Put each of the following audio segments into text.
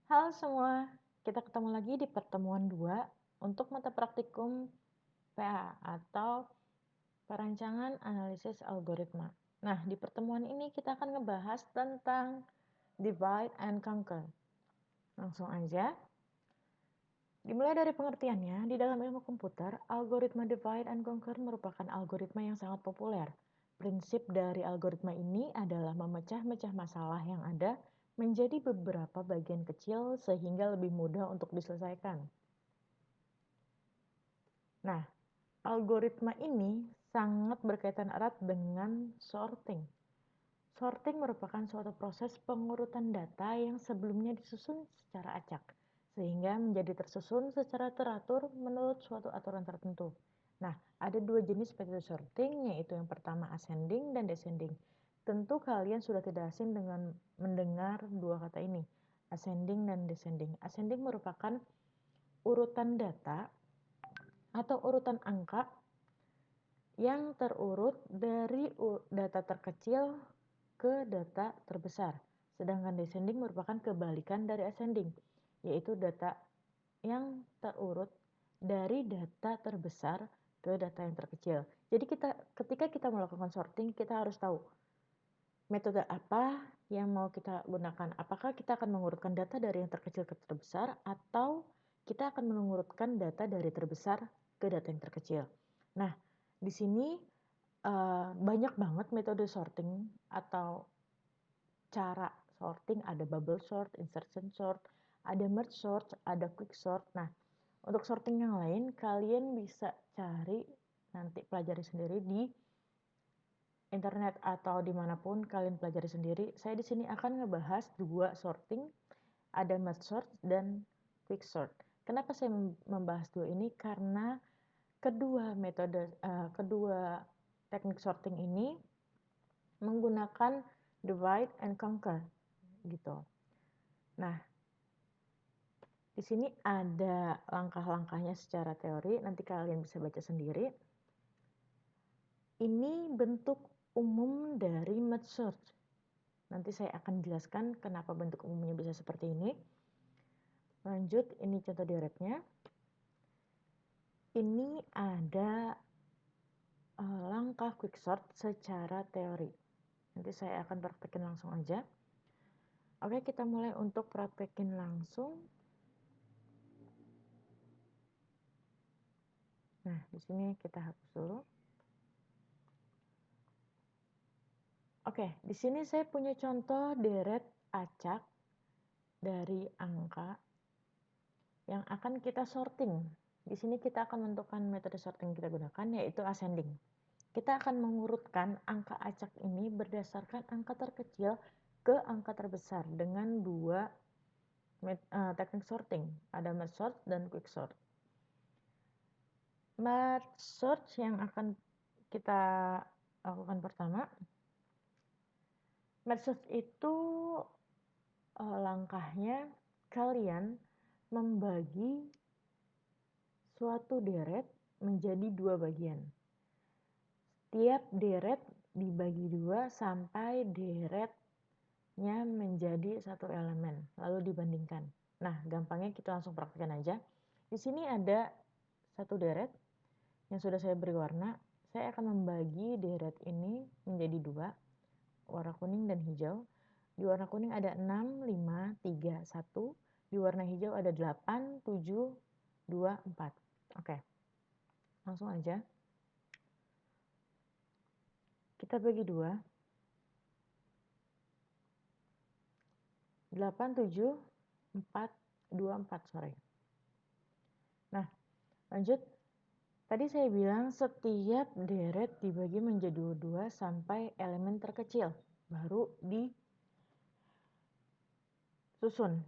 Halo semua, kita ketemu lagi di pertemuan 2 untuk mata praktikum PA atau perancangan analisis algoritma. Nah, di pertemuan ini kita akan ngebahas tentang divide and conquer. Langsung aja. Dimulai dari pengertiannya, di dalam ilmu komputer, algoritma divide and conquer merupakan algoritma yang sangat populer. Prinsip dari algoritma ini adalah memecah-mecah masalah yang ada menjadi beberapa bagian kecil sehingga lebih mudah untuk diselesaikan. Nah, algoritma ini sangat berkaitan erat dengan sorting. Sorting merupakan suatu proses pengurutan data yang sebelumnya disusun secara acak, sehingga menjadi tersusun secara teratur menurut suatu aturan tertentu. Nah, ada dua jenis metode sorting, yaitu yang pertama ascending dan descending. Tentu kalian sudah tidak asing dengan mendengar dua kata ini, ascending dan descending. Ascending merupakan urutan data atau urutan angka yang terurut dari data terkecil ke data terbesar. Sedangkan descending merupakan kebalikan dari ascending, yaitu data yang terurut dari data terbesar ke data yang terkecil. Jadi ketika kita melakukan sorting, kita harus tahu metode apa yang mau kita gunakan. Apakah kita akan mengurutkan data dari yang terkecil ke terbesar atau kita akan mengurutkan data dari terbesar ke data yang terkecil. Nah, di sini banyak banget metode sorting atau cara sorting, ada bubble sort, insertion sort, ada merge sort, ada quick sort. Nah, untuk sorting yang lain kalian bisa cari nanti pelajari sendiri di internet atau dimanapun kalian pelajari sendiri. Saya di sini akan ngebahas dua sorting, ada merge sort dan quick sort. Kenapa saya membahas dua ini? Karena kedua teknik sorting ini menggunakan divide and conquer gitu. Nah, di sini ada langkah-langkahnya secara teori, nanti kalian bisa baca sendiri. Ini bentuk umum dari merge sort. Nanti saya akan jelaskan kenapa bentuk umumnya bisa seperti ini. Lanjut, ini contoh diagramnya. Ini ada langkah quicksort secara teori. Nanti saya akan praktekin langsung aja. Oke, kita mulai untuk praktekin langsung. Nah, di sini kita hapus dulu. Oke, di sini saya punya contoh deret acak dari angka yang akan kita sorting. Di sini kita akan menentukan metode sorting yang kita gunakan, yaitu ascending. Kita akan mengurutkan angka acak ini berdasarkan angka terkecil ke angka terbesar dengan dua teknik sorting. Ada merge sort dan quick sort. Merge sort yang akan kita lakukan pertama. Merge sort itu langkahnya kalian membagi suatu deret menjadi dua bagian. Tiap deret dibagi dua sampai deretnya menjadi satu elemen, lalu dibandingkan. Nah, gampangnya kita langsung praktikkan aja. Di sini ada satu deret yang sudah saya beri warna. Saya akan membagi deret ini menjadi dua, warna kuning dan hijau. Di warna kuning ada 6, 5, 3, 1. Di warna hijau ada 8, 7, 2, 4. Oke, langsung aja. Kita bagi 2. 8, 7, 4, 2, 4, sorry. Nah, lanjut. Tadi saya bilang setiap deret dibagi menjadi 2 sampai elemen terkecil. Baru disusun.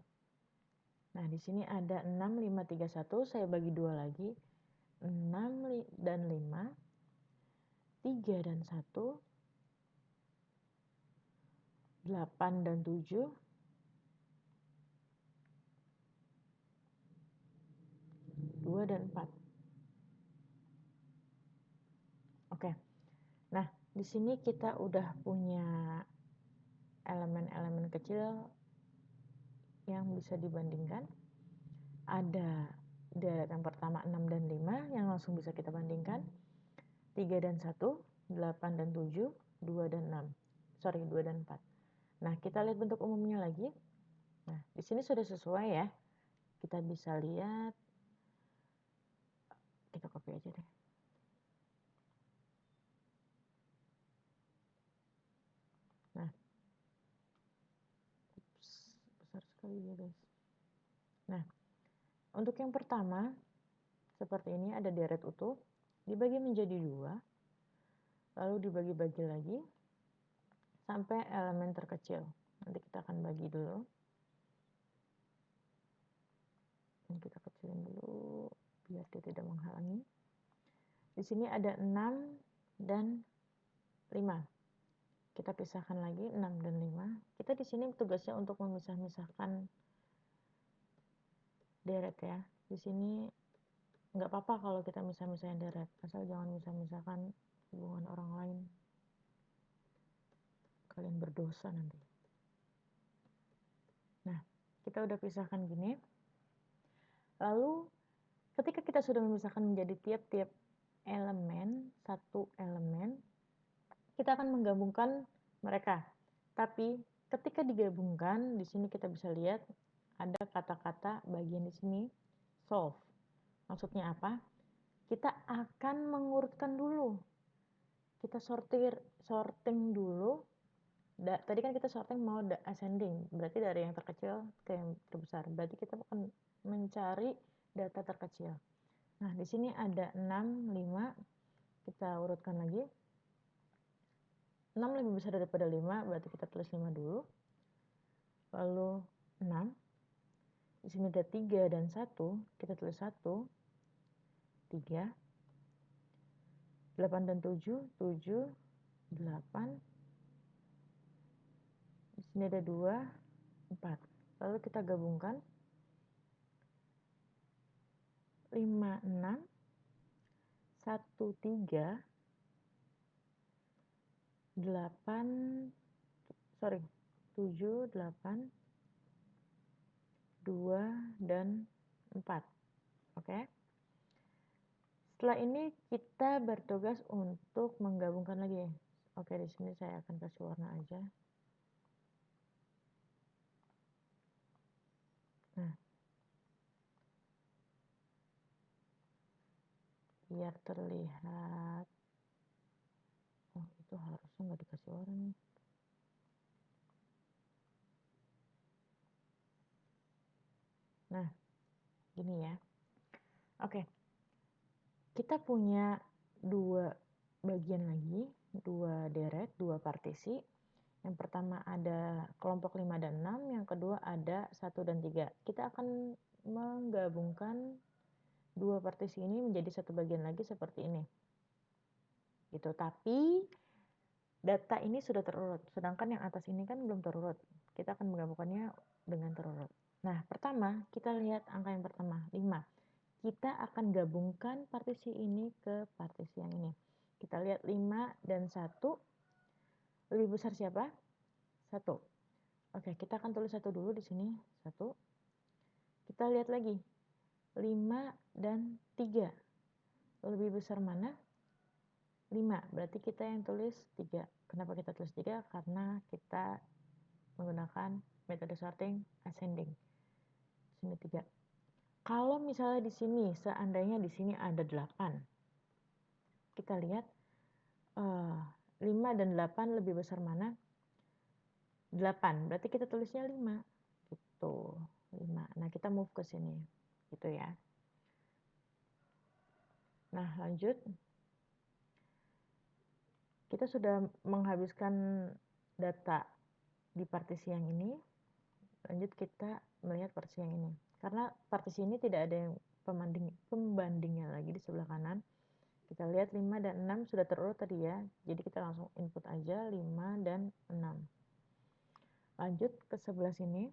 Nah, di sini ada 6, 5, 3, 1. Saya bagi 2 lagi. 6 dan 5. 3 dan 1. 8 dan 7. 2 dan 4. Oke. Nah, di sini kita udah punya elemen-elemen kecil yang bisa dibandingkan. Ada deret yang pertama 6 dan 5 yang langsung bisa kita bandingkan. 3 dan 1, 8 dan 7, 2 dan 6. 2 dan 4. Nah, kita lihat bentuk umumnya lagi. Nah, di sini sudah sesuai ya. Kita bisa lihat. Kita copy aja deh. Nah, besar sekali ya guys. Nah, untuk yang pertama, seperti ini ada deret utuh, dibagi menjadi 2, lalu dibagi-bagi lagi, sampai elemen terkecil. Nanti kita akan bagi dulu. Ini kita kecilin dulu, biar dia tidak menghalangi. Di sini ada 6 dan 5. Kita pisahkan lagi 6 dan 5. Kita di sini tugasnya untuk memisah-misahkan deret ya. Di sini nggak apa-apa kalau kita misah-misahin deret, asal jangan misah-misahkan hubungan orang lain. Kalian berdosa nanti. Nah, kita udah pisahkan gini. Lalu ketika kita sudah memisahkan menjadi tiap-tiap elemen, satu elemen, kita akan menggabungkan mereka. Tapi ketika digabungkan, di sini kita bisa lihat ada kata-kata bagian di sini solve. Maksudnya apa? Kita akan mengurutkan dulu. Kita sorting dulu. Tadi kan kita sorting mau ascending, berarti dari yang terkecil ke yang terbesar. Berarti kita akan mencari data terkecil. Nah, di sini ada 6, 5. Kita urutkan lagi. 6 lebih besar daripada 5, berarti kita tulis 5 dulu. Lalu 6. Di sini ada 3 dan 1, kita tulis 1. 3. 8 dan 7, 7, 8. Di sini ada 2, 4. Lalu kita gabungkan. 5, 6, 1, 3, 8, 7, 8, 2, dan 4. Oke. Setelah ini kita bertugas untuk menggabungkan lagi. Oke, di sini saya akan kasih warna aja. Nah, biar terlihat. Oh, itu harusnya nggak dikasih warna nih. Nah, gini ya. Oke. Kita punya 2 bagian lagi, 2 deret, 2 partisi. Yang pertama ada kelompok 5 dan 6, yang kedua ada 1 dan 3. Kita akan menggabungkan 2 partisi ini menjadi satu bagian lagi seperti ini. Gitu. Tapi data ini sudah terurut, sedangkan yang atas ini kan belum terurut. Kita akan menggabungkannya dengan terurut. Nah, pertama kita lihat angka yang pertama, 5. Kita akan gabungkan partisi ini ke partisi yang ini. Kita lihat 5 dan 1. Lebih besar siapa? 1. Oke, kita akan tulis 1 dulu di sini. 1. Kita lihat lagi. 5 dan 3. Lebih besar mana? 5. Berarti kita yang tulis 3. Kenapa kita tulis 3? Karena kita menggunakan metode sorting ascending. Di sini 3. Kalau misalnya di sini, seandainya di sini ada 8. Kita lihat 5 dan 8 lebih besar mana? 8. Berarti kita tulisnya 5. Gitu. 5. Nah, kita move ke sini. Gitu ya. Nah, lanjut. Kita sudah menghabiskan data di partisi yang ini. Lanjut kita melihat partisi yang ini. Karena partisi ini tidak ada yang pembandingnya lagi di sebelah kanan. Kita lihat 5 dan 6 sudah terurut tadi ya. Jadi kita langsung input aja 5 dan 6. Lanjut ke sebelah sini.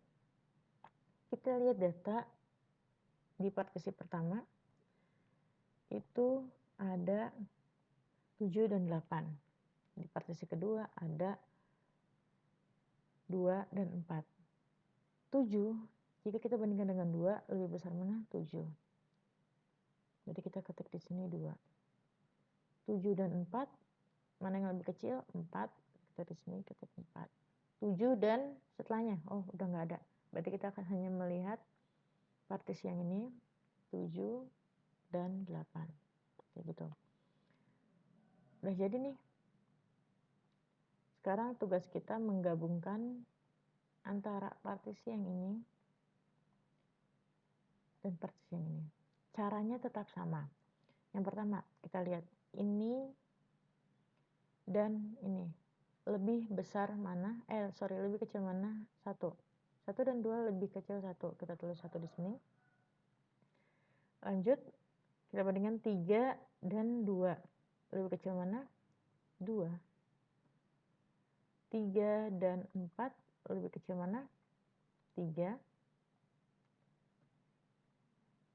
Kita lihat data di partisi pertama. Itu ada 7 dan 8. Di partisi kedua ada 2 dan 4. 7 Jika kita bandingkan dengan 2, lebih besar mana? 7. Jadi kita ketik di sini 2. 7 dan 4, mana yang lebih kecil? 4. Kita di sini ketik 4. 7 dan setelahnya, oh udah nggak ada. Berarti kita akan hanya melihat partisi yang ini, 7 dan 8. Kayak gitu. Udah jadi nih. Sekarang tugas kita menggabungkan antara partisi yang ini dan partisi yang ini. Caranya tetap sama. Yang pertama, kita lihat ini dan ini. Lebih besar mana? Lebih kecil mana? 1. 1 dan 2 lebih kecil 1. Kita tulis 1 di sini. Lanjut, kita bandingkan 3 dan 2. Lebih kecil mana? 2. 3 dan 4 lebih kecil mana? 3.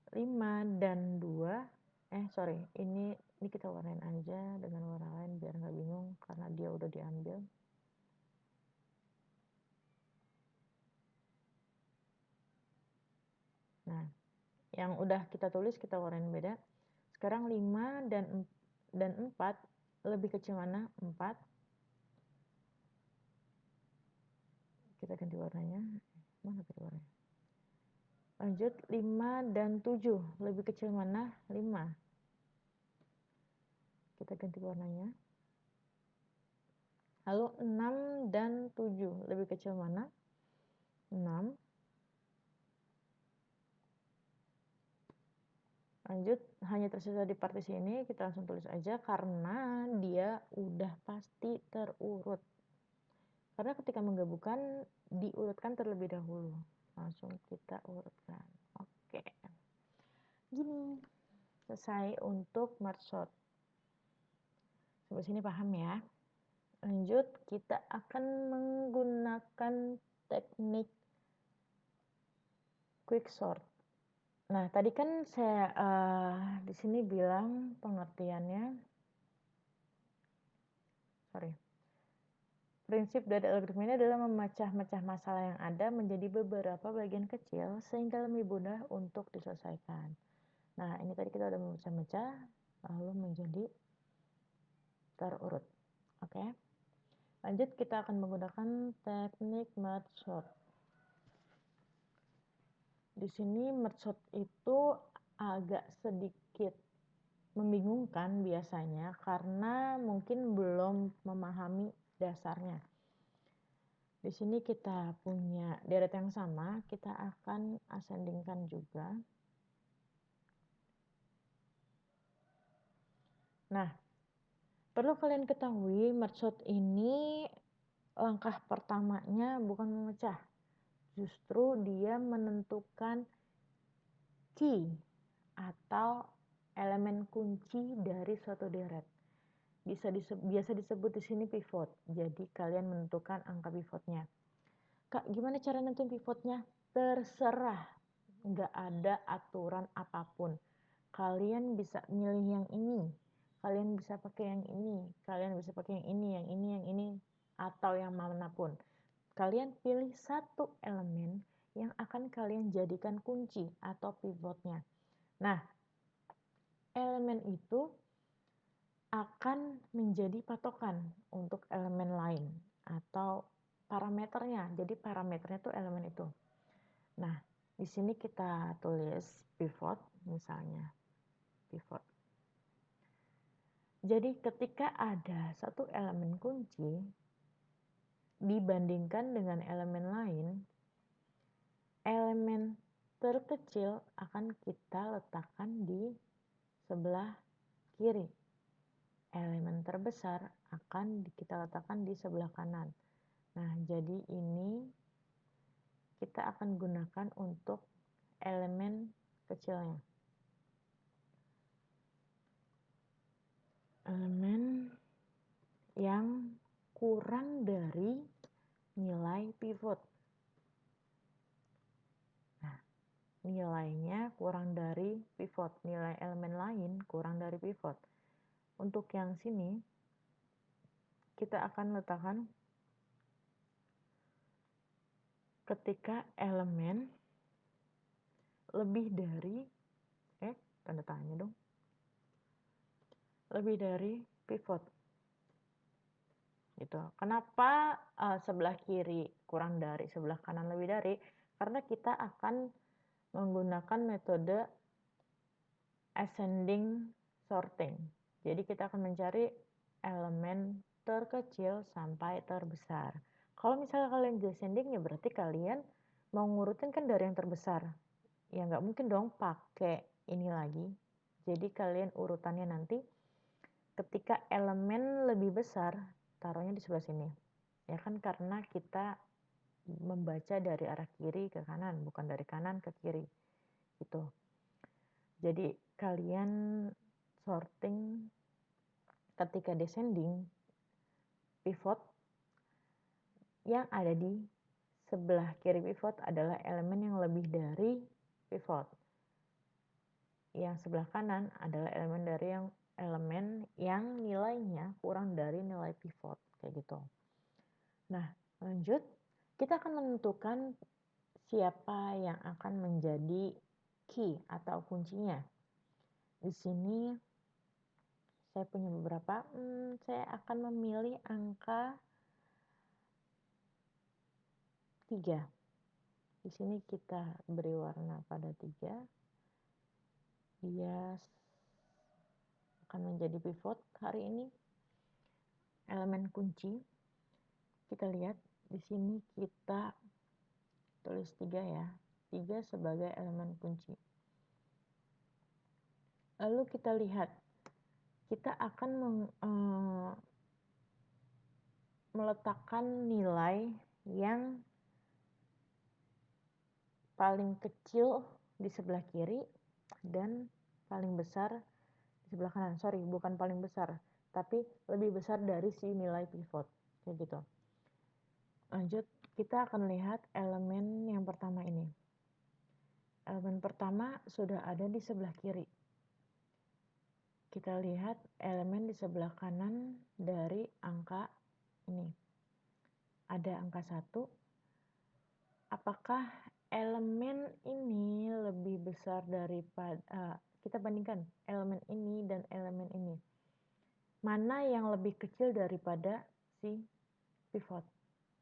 5 dan 2, ini kita warnain aja dengan warna lain biar nggak bingung karena dia udah diambil. Nah, yang udah kita tulis kita warnain beda. Sekarang 5 dan 4 lebih kecil mana? 4. Kita ganti warnanya. Mana tadi warnanya? Lanjut, 5 dan 7 lebih kecil mana? 5. Kita ganti warnanya. Lalu 6 dan 7 lebih kecil mana? 6. Lanjut, hanya tersisa di partisi ini, kita langsung tulis aja karena dia udah pasti terurut. Karena ketika menggabungkan, diurutkan terlebih dahulu. Langsung kita urutkan. Oke. Gini, selesai untuk merge sort. Sampai sini paham ya? Lanjut, kita akan menggunakan teknik quick sort. Nah, tadi kan saya di sini bilang pengertiannya, prinsip dari algoritma ini adalah memecah-mecah masalah yang ada menjadi beberapa bagian kecil sehingga lebih mudah untuk diselesaikan. Nah, ini tadi kita udah memecah-mecah lalu menjadi terurut. Oke. Lanjut, kita akan menggunakan teknik merge sort. Di sini merge sort itu agak sedikit membingungkan biasanya karena mungkin belum memahami dasarnya. Di sini kita punya deret yang sama, kita akan ascendingkan juga. Nah, perlu kalian ketahui merge sort ini langkah pertamanya bukan memecah. Justru dia menentukan key atau elemen kunci dari suatu deret. Biasa disebut di sini pivot. Jadi kalian menentukan angka pivotnya. Kak, gimana cara nentuin pivotnya? Terserah. Nggak ada aturan apapun. Kalian bisa milih yang ini. Kalian bisa pakai yang ini. Kalian bisa pakai yang ini, yang ini, yang ini. Atau yang manapun. Kalian pilih satu elemen yang akan kalian jadikan kunci atau pivotnya. Nah, elemen itu akan menjadi patokan untuk elemen lain atau parameternya. Jadi parameternya itu elemen itu. Nah, di sini kita tulis pivot misalnya. Pivot. Jadi ketika ada satu elemen kunci dibandingkan dengan elemen lain, elemen terkecil akan kita letakkan di sebelah kiri. Elemen terbesar akan kita letakkan di sebelah kanan. Nah, jadi ini kita akan gunakan untuk elemen kecilnya. Elemen yang kurang dari nilai pivot. Nah, nilainya kurang dari pivot. Nilai elemen lain kurang dari pivot. Untuk yang sini, kita akan letakkan ketika elemen lebih dari tanda tanya dong. Lebih dari pivot. Gitu. Kenapa sebelah kiri kurang dari, sebelah kanan lebih dari? Karena kita akan menggunakan metode ascending sorting. Jadi kita akan mencari elemen terkecil sampai terbesar. Kalau misalnya kalian descending ya berarti kalian mau ngurutin kan dari yang terbesar. Ya nggak mungkin dong pakai ini lagi. Jadi kalian urutannya nanti ketika elemen lebih besar taruhnya di sebelah sini. Ya kan karena kita membaca dari arah kiri ke kanan, bukan dari kanan ke kiri. Gitu. Jadi kalian sorting ketika descending, pivot yang ada di sebelah kiri pivot adalah elemen yang lebih dari pivot. Yang sebelah kanan adalah elemen yang nilainya kurang dari nilai pivot, kayak gitu. Nah, lanjut, kita akan menentukan siapa yang akan menjadi key atau kuncinya. Di sini saya punya beberapa, saya akan memilih angka 3. Di sini kita beri warna pada 3. Dia akan menjadi pivot hari ini. Elemen kunci. Kita lihat di sini kita tulis 3 ya. 3 sebagai elemen kunci. Lalu kita lihat, kita akan meletakkan nilai yang paling kecil di sebelah kiri dan paling besar di sebelah kanan. Sorry, bukan paling besar, tapi lebih besar dari si nilai pivot. Kayak gitu. Lanjut, kita akan lihat elemen yang pertama ini. Elemen pertama sudah ada di sebelah kiri. Kita lihat elemen di sebelah kanan dari angka ini. Ada angka 1. Apakah elemen ini lebih besar daripada, kita bandingkan elemen ini dan elemen ini. Mana yang lebih kecil daripada si pivot?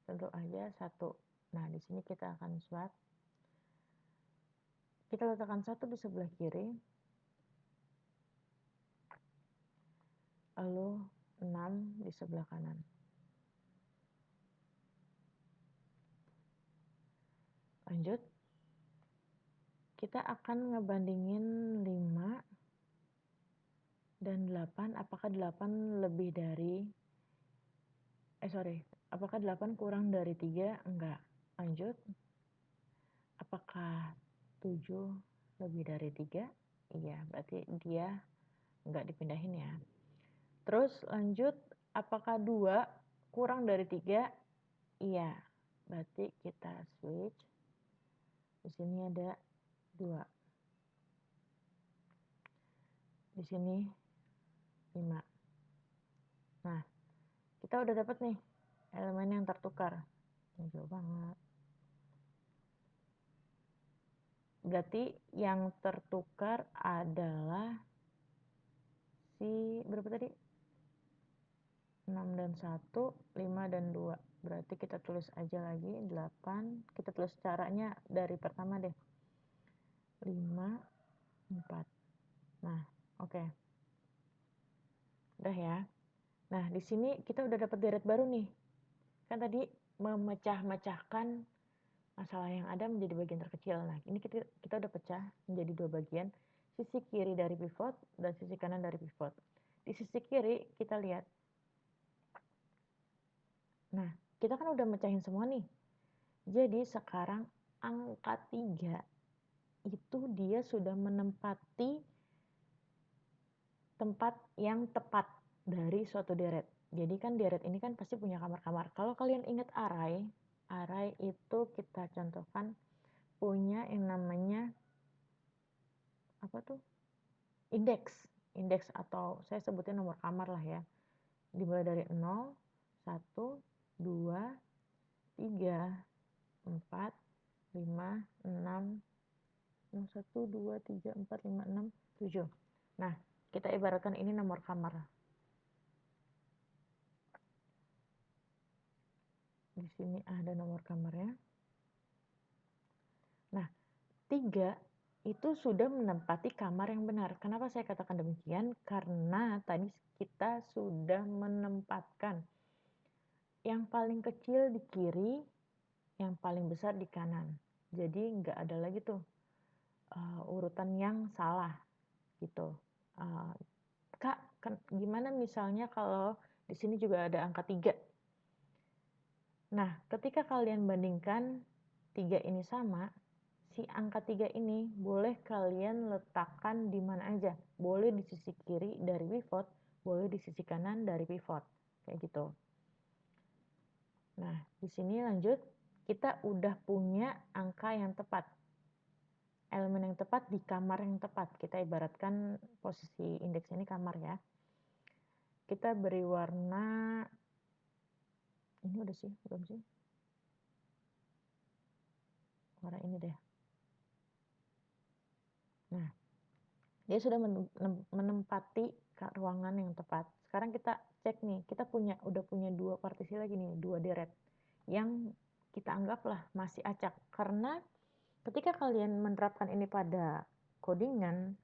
Tentu aja 1. Nah, di sini kita akan swap. Kita letakkan 1 di sebelah kiri. Lalu 6 di sebelah kanan. Lanjut. Kita akan ngebandingin 5 dan 8. Apakah 8 lebih dari apakah 8 kurang dari 3? Enggak. Lanjut. Apakah 7 lebih dari 3? Iya, berarti dia enggak dipindahin ya. Terus lanjut, apakah 2 kurang dari 3? Iya, berarti kita switch. Di sini ada 2. Di sini 5. Nah, kita udah dapat nih elemen yang tertukar. Ini jauh banget. Berarti yang tertukar adalah si berapa tadi? 6 dan 1, 5 dan 2. Berarti kita tulis aja lagi 8. Kita tulis caranya dari pertama deh. 5, 4. Nah, oke. Udah ya. Nah, di sini kita udah dapat deret baru nih. Kan tadi memecah-mecahkan masalah yang ada menjadi bagian terkecil. Nah, ini kita udah pecah menjadi 2 bagian. Sisi kiri dari pivot dan sisi kanan dari pivot. Di sisi kiri kita lihat. Nah, kita kan udah mecahin semua nih. Jadi sekarang angka 3 itu dia sudah menempati tempat yang tepat dari suatu deret. Jadi kan deret ini kan pasti punya kamar-kamar. Kalau kalian ingat array itu kita contohkan punya yang namanya apa tuh? Indeks atau saya sebutnya nomor kamar lah ya. Dimulai dari 0, 1, 2, 3, 4, 5, 6, 1, 2, 3, 4, 5, 6, 7. Nah, kita ibaratkan ini nomor kamar. Di sini ada nomor kamarnya. Nah, 3 itu sudah menempati kamar yang benar. Kenapa saya katakan demikian? Karena tadi kita sudah menempatkan yang paling kecil di kiri, yang paling besar di kanan. Jadi nggak ada lagi tuh urutan yang salah gitu. Kak, gimana misalnya kalau di sini juga ada angka 3? Nah, ketika kalian bandingkan 3 ini sama, si angka 3 ini boleh kalian letakkan di mana aja. Boleh di sisi kiri dari pivot, boleh di sisi kanan dari pivot. Kayak gitu. Nah, di sini lanjut, kita udah punya angka yang tepat. Elemen yang tepat di kamar yang tepat. Kita ibaratkan posisi indeks ini kamar ya. Kita beri warna, ini udah sih, belum sih? Warna ini deh. Nah, dia sudah menempati ruangan yang tepat. Sekarang kita cek nih, kita udah punya 2 partisi lagi nih, 2 deret. Yang kita anggaplah masih acak. Karena ketika kalian menerapkan ini pada codingan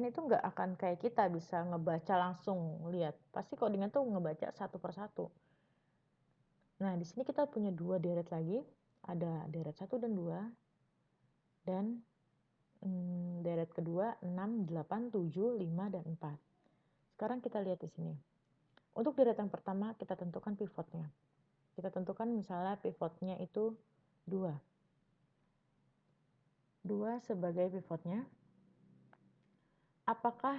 itu nggak akan kayak kita bisa ngebaca langsung lihat. Pasti codingan tuh ngebaca satu persatu. Nah, di sini kita punya 2 deret lagi. Ada deret 1 dan 2. Dan deret kedua 6, 8, 7, 5, dan 4. Sekarang kita lihat di sini. Untuk deret yang pertama kita tentukan pivotnya. Kita tentukan misalnya pivotnya itu 2. 2 sebagai pivotnya. Apakah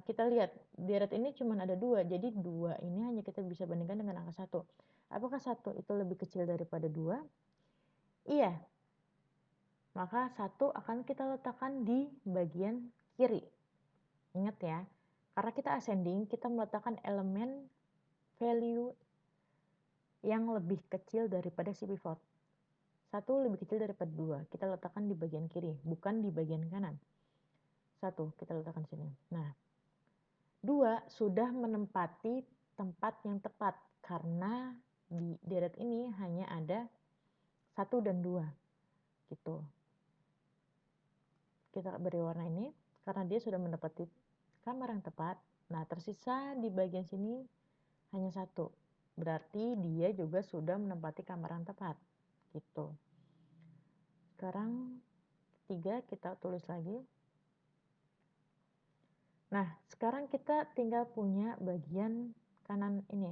kita lihat deret ini cuma ada 2, jadi 2 ini hanya kita bisa bandingkan dengan angka 1. Apakah 1 itu lebih kecil daripada 2? Iya. Maka 1 akan kita letakkan di bagian kiri. Ingat ya, karena kita ascending, kita meletakkan elemen value yang lebih kecil daripada si pivot. 1 lebih kecil daripada 2, kita letakkan di bagian kiri, bukan di bagian kanan. 1 kita letakkan sini. Nah, 2 sudah menempati tempat yang tepat karena di deret ini hanya ada 1 dan 2 gitu. Kita beri warna ini karena dia sudah menempati kamar yang tepat. Nah, tersisa di bagian sini hanya 1. Berarti dia juga sudah menempati kamar yang tepat gitu. Sekarang 3 kita tulis lagi. Nah, sekarang kita tinggal punya bagian kanan ini.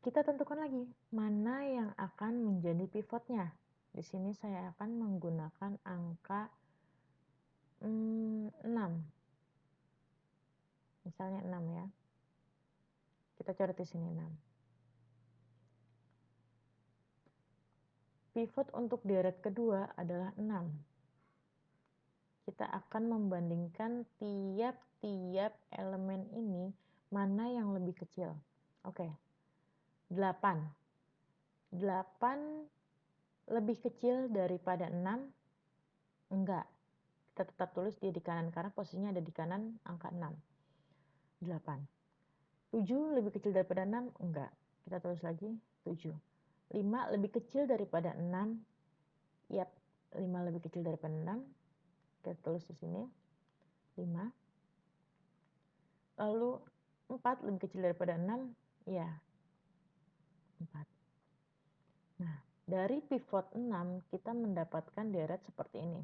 Kita tentukan lagi mana yang akan menjadi pivotnya. Di sini saya akan menggunakan angka 6. Misalnya 6 ya. Kita coret di sini 6. Pivot untuk deret kedua adalah 6. Kita akan membandingkan tiap-tiap elemen ini mana yang lebih kecil. Oke. 8. 8 lebih kecil daripada 6? Enggak. Kita tetap tulis dia di kanan karena posisinya ada di kanan angka 6. 8. 7 lebih kecil daripada 6? Enggak. Kita tulis lagi 7. 5 lebih kecil daripada 6? Yap, 5 lebih kecil daripada 6. Kita tulis di sini 5. Lalu 4 lebih kecil daripada 6? Ya, 4. Nah, dari pivot 6 kita mendapatkan deret seperti ini.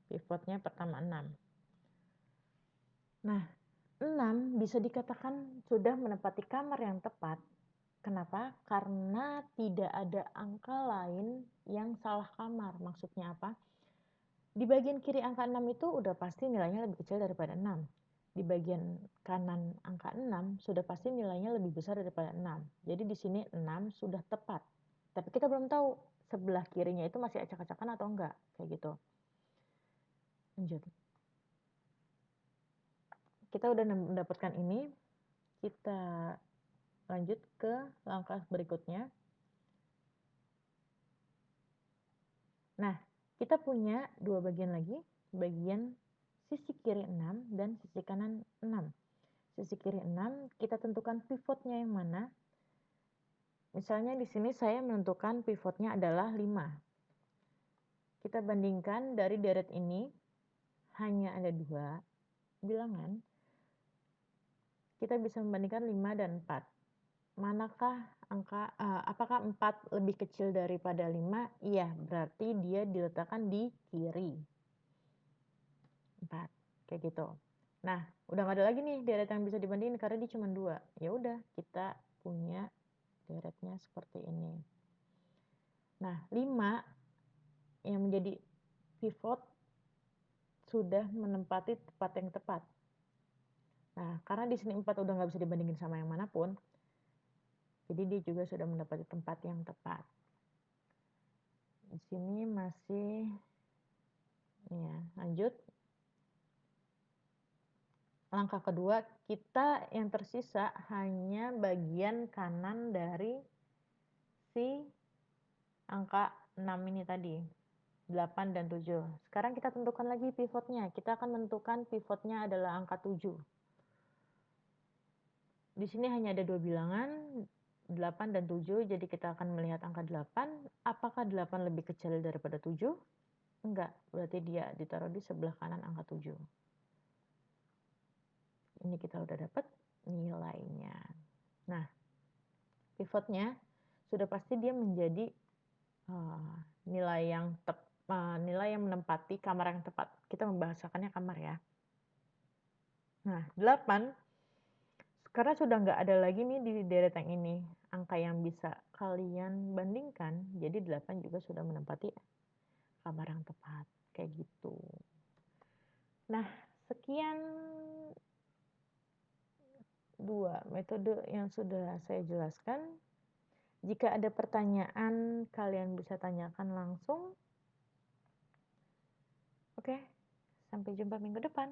Pivotnya pertama 6. Nah, 6 bisa dikatakan sudah menempati kamar yang tepat. Kenapa? Karena tidak ada angka lain yang salah kamar. Maksudnya apa? Di bagian kiri angka 6 itu udah pasti nilainya lebih kecil daripada 6. Di bagian kanan angka 6 sudah pasti nilainya lebih besar daripada 6. Jadi di sini 6 sudah tepat. Tapi kita belum tahu sebelah kirinya itu masih acak-acakan atau enggak. Kayak gitu. Lanjut. Kita udah mendapatkan ini. Kita lanjut ke langkah berikutnya. Nah, kita punya dua bagian lagi, bagian sisi kiri 6 dan sisi kanan 6. Sisi kiri 6, kita tentukan pivotnya yang mana. Misalnya di sini saya menentukan pivotnya adalah 5. Kita bandingkan dari deret ini, hanya ada 2 bilangan. Kita bisa membandingkan 5 dan 4. Apakah 4 lebih kecil daripada 5? Iya, berarti dia diletakkan di kiri. 4, kayak gitu. Nah, udah nggak ada lagi nih deret yang bisa dibandingin karena dia cuma 2. Ya udah, kita punya deretnya seperti ini. Nah, 5 yang menjadi pivot sudah menempati tempat yang tepat. Nah, karena di sini 4 udah nggak bisa dibandingin sama yang manapun, jadi dia juga sudah mendapati tempat yang tepat. Di sini masih, ya, lanjut. Langkah kedua, kita yang tersisa hanya bagian kanan dari si angka 6 ini tadi, 8 dan 7. Sekarang kita tentukan lagi pivotnya. Kita akan menentukan pivotnya adalah angka 7. Di sini hanya ada 2 bilangan, 8 dan 7, jadi kita akan melihat angka 8. Apakah 8 lebih kecil daripada 7? Enggak, berarti dia ditaruh di sebelah kanan angka 7. Ini kita udah dapat nilainya. Nah, pivotnya sudah pasti dia menjadi nilai yang menempati kamar yang tepat. Kita membahasakannya kamar ya. Nah, 8 karena sudah nggak ada lagi nih di deret yang ini angka yang bisa kalian bandingkan, jadi 8 juga sudah menempati kamar yang tepat, kayak gitu. Nah, sekian 2 metode yang sudah saya jelaskan. Jika ada pertanyaan, kalian bisa tanyakan langsung. Oke, sampai jumpa minggu depan.